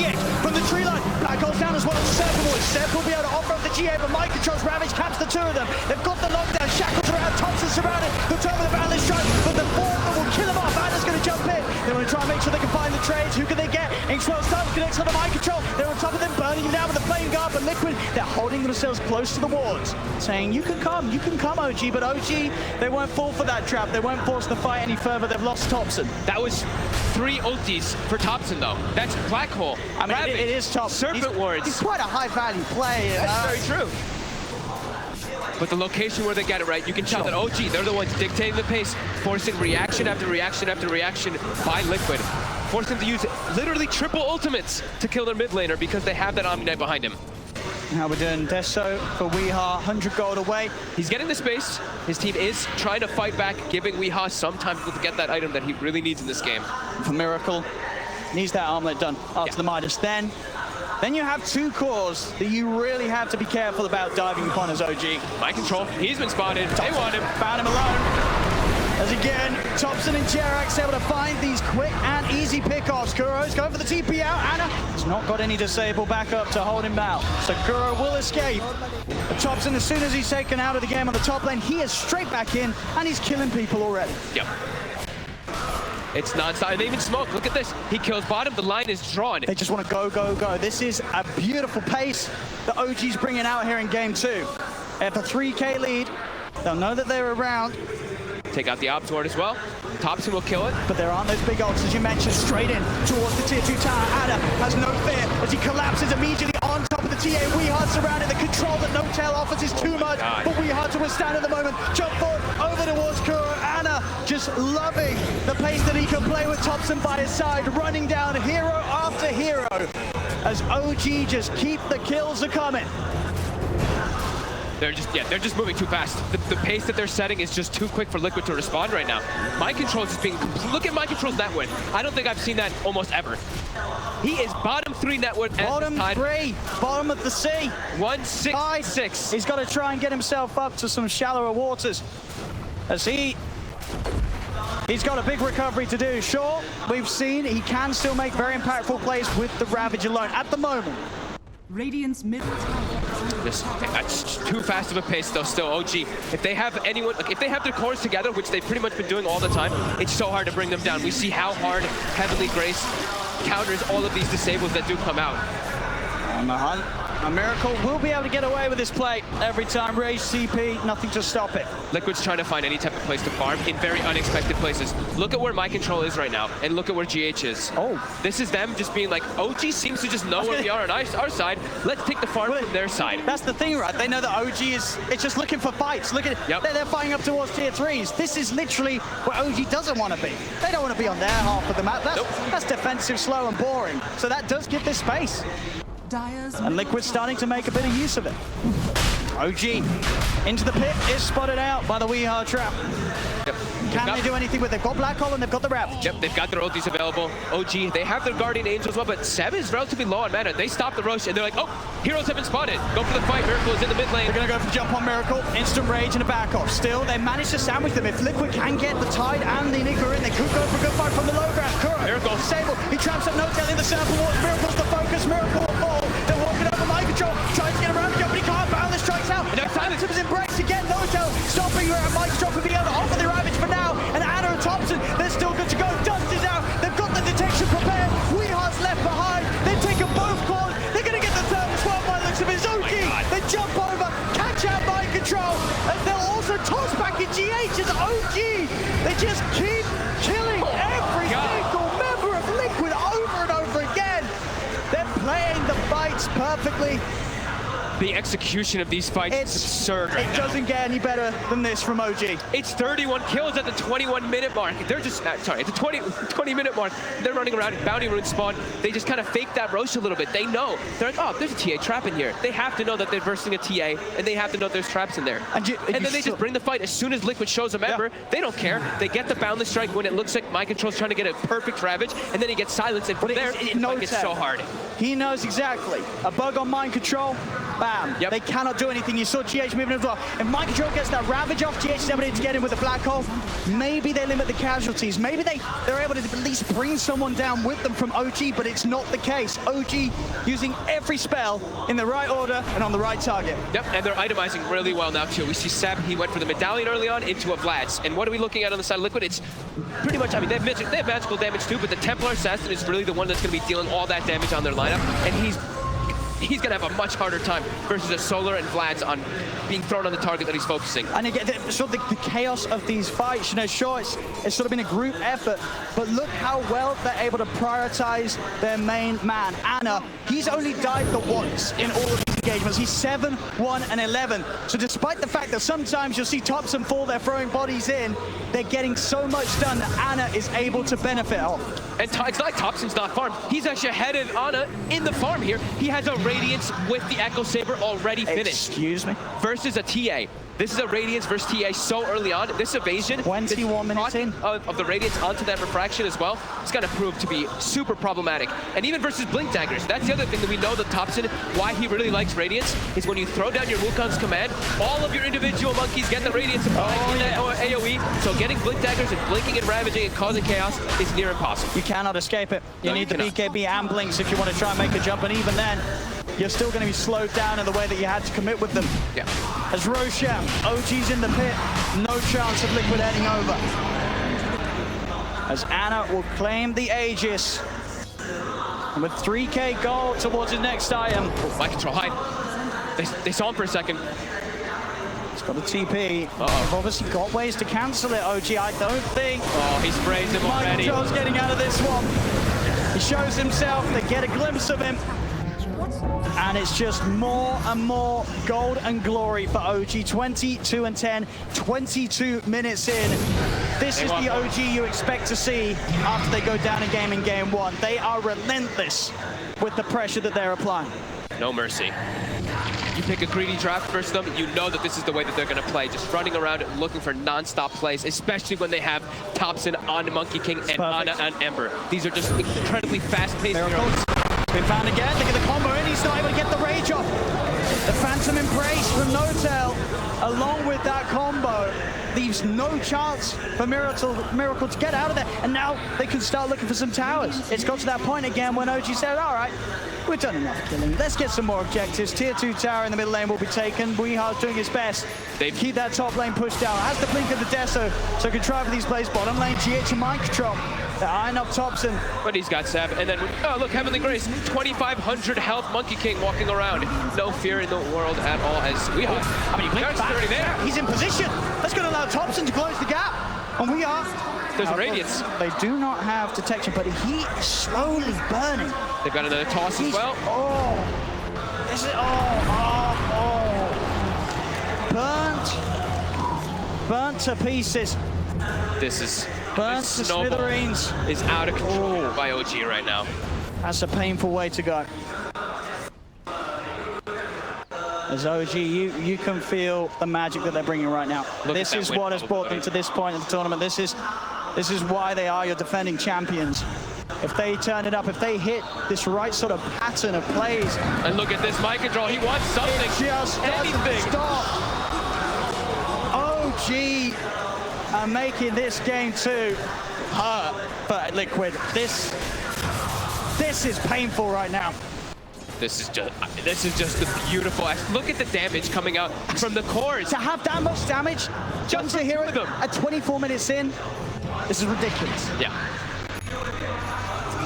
GH from the tree line. Black Hole's down as well. Serp will be able to offer up the GA, but Mind Control's Ravage caps the two of them. They've got the lockdown. Shackles around. Thompson surrounded. The turn with the Boundless Strike, but the fourth that will kill him off. Anna's going to jump in. They want to try and make sure they can find the trades. Who can they get? Inkswell's touch connects on the Mind Control. They're on top of them, burning him down with the Flame Guard, but Liquid, they're holding themselves close to the wards, saying, you can come, OG, but OG, they won't fall for that trap. They won't force the fight any further. They've lost Topson. That was 3 ultis for Topson, though. That's Black Hole. I mean, it is Topson. Serpent Wards. He's quite a high-value play. That's very true. But the location where they get it right, you can tell that OG, they're the ones dictating the pace, forcing reaction after reaction after reaction by Liquid. Force them to use literally triple ultimates to kill their mid laner because they have that Omni Knight behind him. How we're doing Deso for Weehaw, 100 gold away. He's getting the space. His team is trying to fight back, giving Weehaw some time to get that item that he really needs in this game. For Miracle, needs that armlet done after the Midas. Then you have 2 cores that you really have to be careful about diving upon as OG. Mind Control, he's been spotted. They want him. Found him alone. As again, Topson and JerAx able to find these quick and easy pickoffs. Kuro's going for the TP out. Anna has not got any disable backup to hold him out. So Kuro will escape. But Topson, as soon as he's taken out of the game on the top lane, he is straight back in and he's killing people already. Yep. It's non-stop. And they even smoke. Look at this. He kills bottom. The line is drawn. They just want to go, go, go. This is a beautiful pace that OG's bringing out here in game 2. They have a 3K lead. They'll know that they're around. Take out the Ops Ward as well. Topson will kill it. But there aren't those big ults, as you mentioned, straight in towards the tier 2 tower. Ada has no fear as he collapses immediately on top of the TA. Weehaw surrounded. The control that No-Tail offers is too much, but Weehaw to withstand at the moment. Jump forward, over towards Kuro. Anna just loving the pace that he can play with Topson by his side, running down hero after hero as OG just keep the kills coming. They're just moving too fast. The pace that they're setting is just too quick for Liquid to respond right now. Mind Control is just being, look at Mind Control's net win. I don't think I've seen that almost ever. He is bottom 3 net win. Bottom 3, bottom of the sea. 1-6-6. He's got to try and get himself up to some shallower waters as he's got a big recovery to do. Sure, we've seen he can still make very impactful plays with the Ravage alone at the moment. Radiant's middle tower. That's too fast of a pace though still. OG, if they have anyone, like if they have their cores together, which they've pretty much been doing all the time, it's so hard to bring them down. We see how hard Heavenly Grace counters all of these disables that do come out. On the hunt, a Miracle will be able to get away with this play every time. Rage CP, nothing to stop it. Liquid's trying to find any type of place to farm in very unexpected places. Look at where Mind Control is right now, and look at where GH is. Oh. This is them just being like, OG seems to just know where we are on our side. Let's take the farm from their side. That's the thing, right? They know that OG is, it's just looking for fights. Look at it. They're fighting up towards tier 3s. This is literally where OG doesn't want to be. They don't want to be on their half of the map. That's defensive, slow, and boring. So that does give this space. And Liquid's starting to make a bit of use of it. OG into the pit is spotted out by the Weehaw trap. Yep. Can they do anything with it? They've got Black Hole and they've got the Ravage. Yep, they've got their ultis available. OG, they have their Guardian Angel as well, but Seb is relatively low on mana. They stop the rush and they're like, oh, heroes have been spotted. Go for the fight. Miracle is in the mid lane. They're going to go for jump on Miracle. Instant rage and a back off. Still, they manage to sandwich them. If Liquid can get the Tide and the Enigma in, they could go for a good fight from the low ground. Kuro, Miracle disabled. He traps up No-Tail in the circle ward. Miracle's the focus. Miracle will fall. They're walking over Mind Control. Tries to get around the jump, but he can't. Boundless strikes out. And Silence is embraced again. No-Tail stopping her. Mind Control could be able to offer the Ravage for now. And Anna and Topson, they're still good to go. Dust is out. They've got the detection prepared. Weeha's left behind. They've taken both claws. They're going to get the third as well by the looks of it. Zuki, they jump over, catch out Mind Control. And they'll also toss back in GH as OG. They just keep killing every single member of Liquid over and over again. They're playing the fights perfectly. The execution of these fights is absurd right It doesn't get any better than this from OG. It's 31 kills at the 21-minute mark. They're just, sorry, at the 20-minute mark, they're running around, bounty rune spawn. They just kind of fake that roast a little bit. They know. They're like, oh, there's a TA trap in here. They have to know that they're versing a TA, and they have to know there's traps in there. And then they just bring the fight. As soon as Liquid shows a member, they don't care. They get the Boundless Strike when it looks like Mind Control's trying to get a perfect Ravage, and then he gets silenced, and from there, it's so hard. He knows exactly. A bug on Mind Control, bam. Yep. They cannot do anything. You saw GH moving as well. If Mike Control gets that Ravage off, GH is able to get in with the Black Hole. Maybe they limit the casualties. Maybe they're able to at least bring someone down with them from OG, but it's not the case. OG using every spell in the right order and on the right target. Yep, and they're itemizing really well now too. We see Seb, he went for the medallion early on into a Vlad's. And what are we looking at on the side of Liquid? It's pretty much, I mean, they have magical damage too, but the Templar Assassin is really the one that's going to be dealing all that damage on their lineup. And he's going to have a much harder time versus a Solar and Vlad's on being thrown on the target that he's focusing. And again, sort of the chaos of these fights, you know, sure, it's sort of been a group effort, but look how well they're able to prioritize their main man, Ana. He's only died the once in all of these engagements. He's 7, 1, and 11. So despite the fact that sometimes you'll see Topson fall, they're throwing bodies in, they're getting so much done that Ana is able to benefit off. And it's like Topson's not farmed. He's actually ahead of Ana in the farm here. He has a Radiance with the Echo Saber already finished. Excuse me? Versus a TA. This is a Radiance versus TA so early on. This evasion, 21 minutes in. Of the Radiance onto that refraction as well, it's going to prove to be super problematic. And even versus Blink Daggers, that's the other thing that we know that Topson, why he really likes Radiance, is when you throw down your Wukong's command, all of your individual monkeys get the Radiance applied in that AoE. So getting Blink Daggers and blinking and ravaging and causing chaos is near impossible. You cannot escape it. You No, need you the BKB and Blinks if you want to try and make a jump, and even then, you're still going to be slowed down in the way that you had to commit with them. Yeah. As Roshan, OG's in the pit, no chance of Liquid heading over. As Ana will claim the Aegis. And with 3k gold towards his next item. Oh, my control hide. They saw him for a second. He's got a TP. They've obviously got ways to cancel it, OG. I don't think. Oh, he sprays him already. Michael's getting out of this one. He shows himself. They get a glimpse of him. And it's just more and more gold and glory for OG. 22 and 10, 22 minutes in. This is the OG you expect to see after they go down a game in game one. They are relentless with the pressure that they're applying. No mercy. You pick a greedy draft versus them, you know that this is the way that they're going to play. Just running around looking for non-stop plays, especially when they have Topson on Monkey King and Ana and Ember. These are just incredibly fast-paced heroes. Been found again, look at the combo, and he's not able to get the rage off. The Phantom Embrace from No-Tail, along with that combo, leaves no chance for Miracle to get out of there. And now they can start looking for some towers. It's got to that point again when OG said, all right, we've done enough killing. Let's get some more objectives. Tier 2 tower in the middle lane will be taken. Weehar's doing his best. They keep that top lane pushed down. Has the blink of the Deso, so can try for these plays. Bottom lane, GH and mind control. They're eyeing up Topson. But he's got Seb, and then, oh look, Heavenly Grace, 2,500 health Monkey King walking around. No fear in the world at all as Weehar. I mean, Dark's already there. He's in position. That's going to allow Topson to close the gap. And Weehar. There's Radiance. They do not have detection, but he is slowly burning. They've got another toss as well. Oh. This is, Burnt to pieces. This is... Burnt to smithereens. Is out of control by OG right now. That's a painful way to go. As OG, you can feel the magic that they're bringing right now. This is what has brought them to this point of the tournament. This is why they are your defending champions. If they turn it up, if they hit this right sort of pattern of plays. And look at this mic control. He wants something. Just anything. Stop. OG are making this game 2 hurt for Liquid. This is painful right now. This is just the beautiful. Look at the damage coming out from the cores. To have that much damage just to hear it at 24 minutes in, this is ridiculous. Yeah.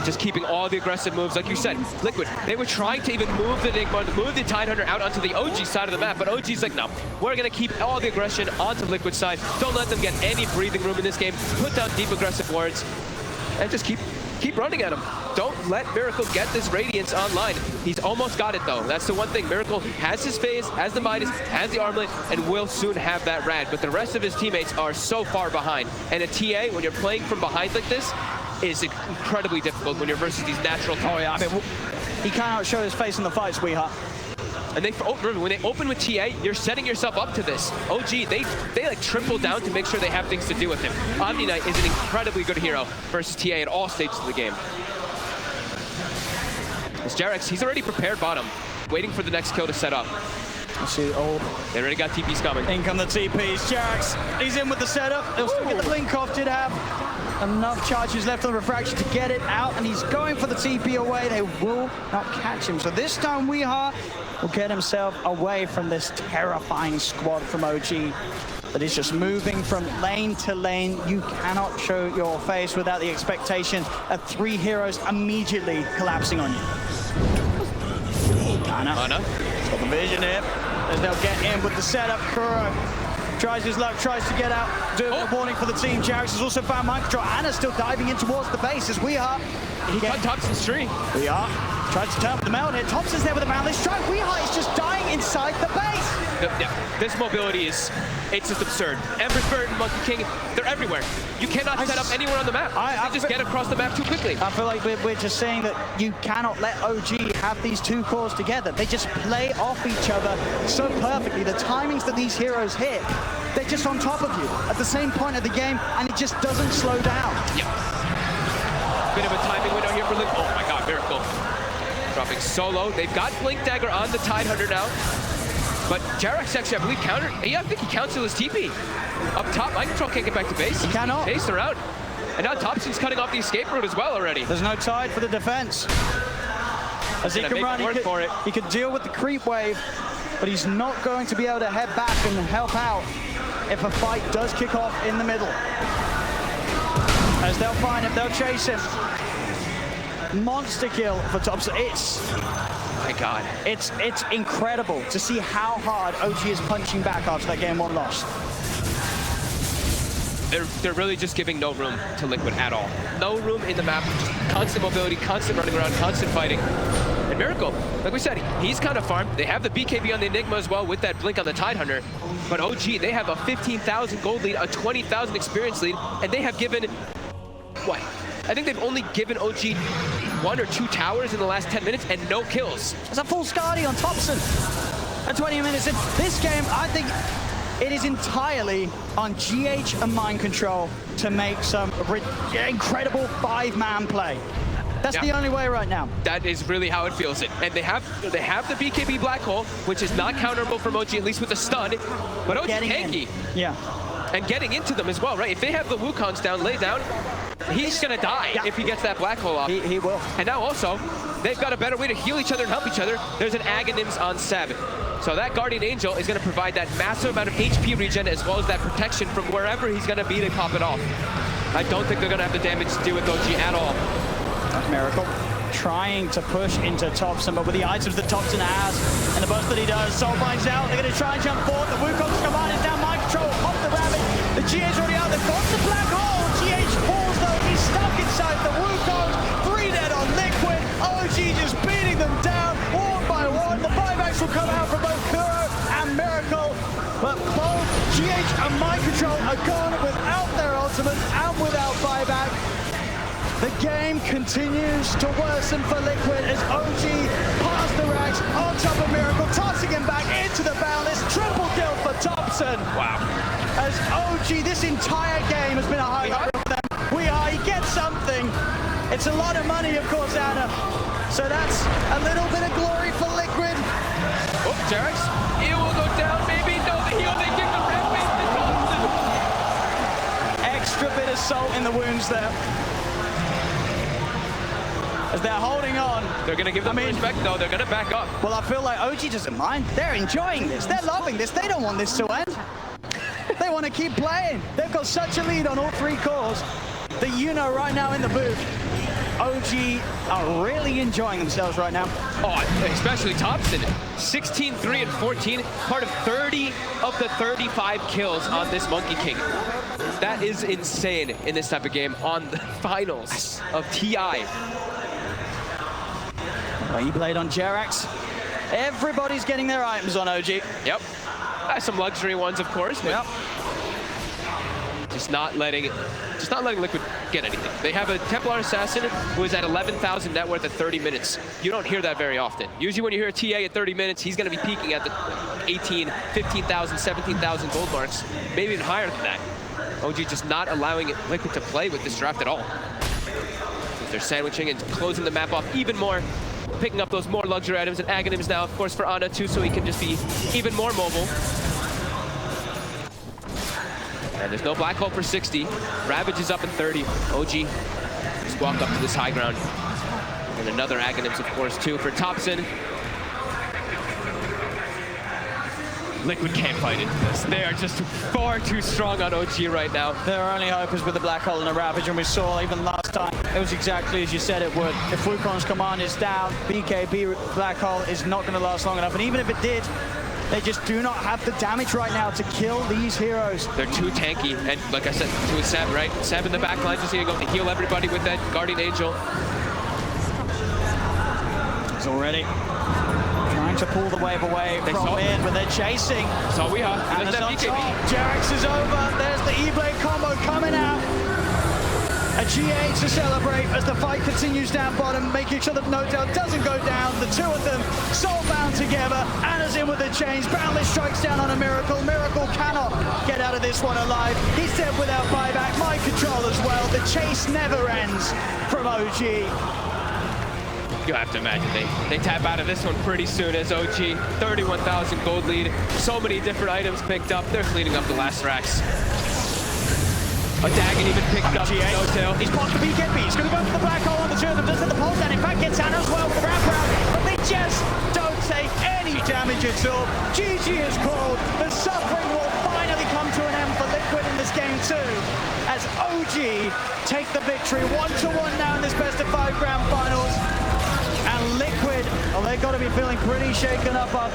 Just keeping all the aggressive moves, like you said, Liquid. They were trying to even move the Enigma, move the Tidehunter out onto the OG side of the map, but OG's like, no, we're gonna keep all the aggression onto Liquid side. Don't let them get any breathing room in this game. Put down deep aggressive wards, and just keep running at him. Don't let Miracle get this Radiance online. He's almost got it though. That's the one thing. Miracle has his phase, has the Midas, has the armlet, and will soon have that Rad. But the rest of his teammates are so far behind. And a TA, when you're playing from behind like this, is incredibly difficult when you're versus these natural targets. Oh yeah, I mean, he can't show his face in the fights, Weehar. And remember, when they open with TA, you're setting yourself up to this. OG, they like triple down to make sure they have things to do with him. Omni Knight is an incredibly good hero versus TA at all stages of the game. As JerAx, he's already prepared bottom. waiting for the next kill to set up. You see, oh, They already got TPs coming. in come the TPs. JerAx, he's in with the setup. They'll still get the blink off. Did have enough charges left on the refraction to get it out, and he's going for the TP away. They will not catch him. So this time, Weeha will get himself away from this terrifying squad from OG that is just moving from lane to lane. You cannot show your face without the expectation of 3 heroes immediately collapsing on you. Anna. Got the vision here. As they'll get in with the setup. Kuro tries his luck, tries to get out. Do a warning for the team. JerAx has also found mind control. Anna's still diving in towards the base as Weeha. He got Topson's tree. Weeha tries to turn with the meld here. Topson's there with a boundless strike. Weeha is just dying inside the base. This mobility is, it's just absurd. Ember Spirit and Monkey King, they're everywhere. You cannot set up anywhere on the map. They just get across the map too quickly. I feel like we're just saying that you cannot let OG have these two cores together. They just play off each other so perfectly. The timings that these heroes hit, they're just on top of you at the same point of the game, and it just doesn't slow down. Yeah. Bit of a timing window here for Link. Oh my god, Miracle. Dropping solo. They've got Blink Dagger on the Tide Hunter now. But JerAx actually, I believe, countered. Yeah, I think he countered his TP. Up top, Mind Control can't get back to base. He cannot. Base, they're out. And now Topson's cutting off the escape route as well already. There's no Tide for the defense. As he can run, he could deal with the creep wave, but he's not going to be able to head back and help out if a fight does kick off in the middle. As they'll find him, they'll chase him. Monster kill for Topson. My god. It's incredible to see how hard OG is punching back after that game 1 loss. They're really just giving no room to Liquid at all. No room in the map. Just constant mobility, constant running around, constant fighting. And Miracle, like we said, he's kind of farmed. They have the BKB on the Enigma as well with that Blink on the Tide Hunter. But OG, they have a 15,000 gold lead, a 20,000 experience lead, and they have given, what? I think they've only given OG 1 or 2 towers in the last 10 minutes and no kills. It's a full Scardy on Topson. At 20 minutes in this game, I think it is entirely on GH and Mind Control to make some incredible 5-man play. That's the only way right now. That is really how it feels. And they have the BKB Black Hole, which is not counterable from OG, at least with a stun. But OG tanky. Yeah. And getting into them as well, right? If they have the Wukongs down, laid down, he's gonna die if he gets that Black Hole off. He will. And now also, they've got a better way to heal each other and help each other. There's an Aghanims on Seb. So that Guardian Angel is gonna provide that massive amount of HP regen as well as that protection from wherever he's gonna be, they pop it off. I don't think they're gonna have the damage to do with OG at all. That's Miracle trying to push into Topson, but with the items that Topson has and the burst that he does, Soul finds out. They're going to try and jump forward. The Wukong's command is down. Mind Control off the rabbit. The GH already out. They've got the Black Hole. GH falls though. He's stuck inside the Wukong. 3 dead on Liquid. OG just beating them down one by one. The buybacks will come out from both Kuro and Miracle, but both GH and Mind Control are gone without their ultimate and without buyback. The game continues to worsen for Liquid as OG past the racks on top of Miracle, tossing him back into the boundless. Triple kill for Topson. Wow. As OG, this entire game has been a highlight for them. He gets something. It's a lot of money, of course, Anna. So that's a little bit of glory for Liquid. Oh, JerAx, it will go down, maybe. No, the heal, they kick the rampage to Topson. Extra bit of salt in the wounds there. As they're holding on. They're going to give them respect, though. They're going to back up. Well, I feel like OG doesn't mind. They're enjoying this. They're loving this. They don't want this to end. They want to keep playing. They've got such a lead on all 3 cores that you know right now in the booth, OG are really enjoying themselves right now. Oh, especially Topson. 16, 3, and 14. Part of 30 of the 35 kills on this Monkey King. That is insane in this type of game on the finals of TI. Well, you played on JerAx. Everybody's getting their items on OG. Yep. Some luxury ones, of course, but just not letting Liquid get anything. They have a Templar Assassin who is at 11,000 net worth at 30 minutes. You don't hear that very often. Usually when you hear a TA at 30 minutes, he's going to be peaking at the 18, 15,000, 17,000 gold marks, maybe even higher than that. OG just not allowing Liquid to play with this draft at all. They're sandwiching and closing the map off even more. picking up those more luxury items and aghanims now, of course, for Ana too, so he can just be even more mobile. And there's no black hole for 60. Ravage is up in 30. OG just walk up to this high ground. And another aghanims, of course, too, for Topson. Liquid can't fight into this. They are just far too strong on OG right now. Their only hope is with the black hole and the Ravage, and we saw even last time, it was exactly as you said it would. If Wukon's command is down, BKB black hole is not going to last long enough, and even if it did, they just do not have the damage right now to kill these heroes. They're too tanky, and like I said, to Seb, right? Seb in the back line just here going to heal everybody with that Guardian Angel. He's already trying to pull the wave away from in, but they're chasing. So we are. And it's on top. JerAx is over. There's the E-Blade combo coming out. A G8 to celebrate as the fight continues down bottom, making sure that No Doubt doesn't go down. The two of them soul-bound together. Anna's in with the chains. Boundless strikes down on a Miracle. Miracle cannot get out of this one alive. He's dead without buyback. Mind control as well. The chase never ends from OG. You have to imagine they tap out of this one pretty soon as OG. 31,000 gold lead. So many different items picked up. They're cleaning up the last racks. A Dagon even picked up No Tail. He's blocked the BKB. He's going to go for the black hole on the two of them. Does hit the pulse down. In fact, gets Anna as well with the wraparound. But they just don't take any damage at all. GG is called. The suffering will finally come to an end for Liquid in this game too, as OG take the victory 1-1 now in this best of 5 grand finals. And Liquid, well, they've got to be feeling pretty shaken up after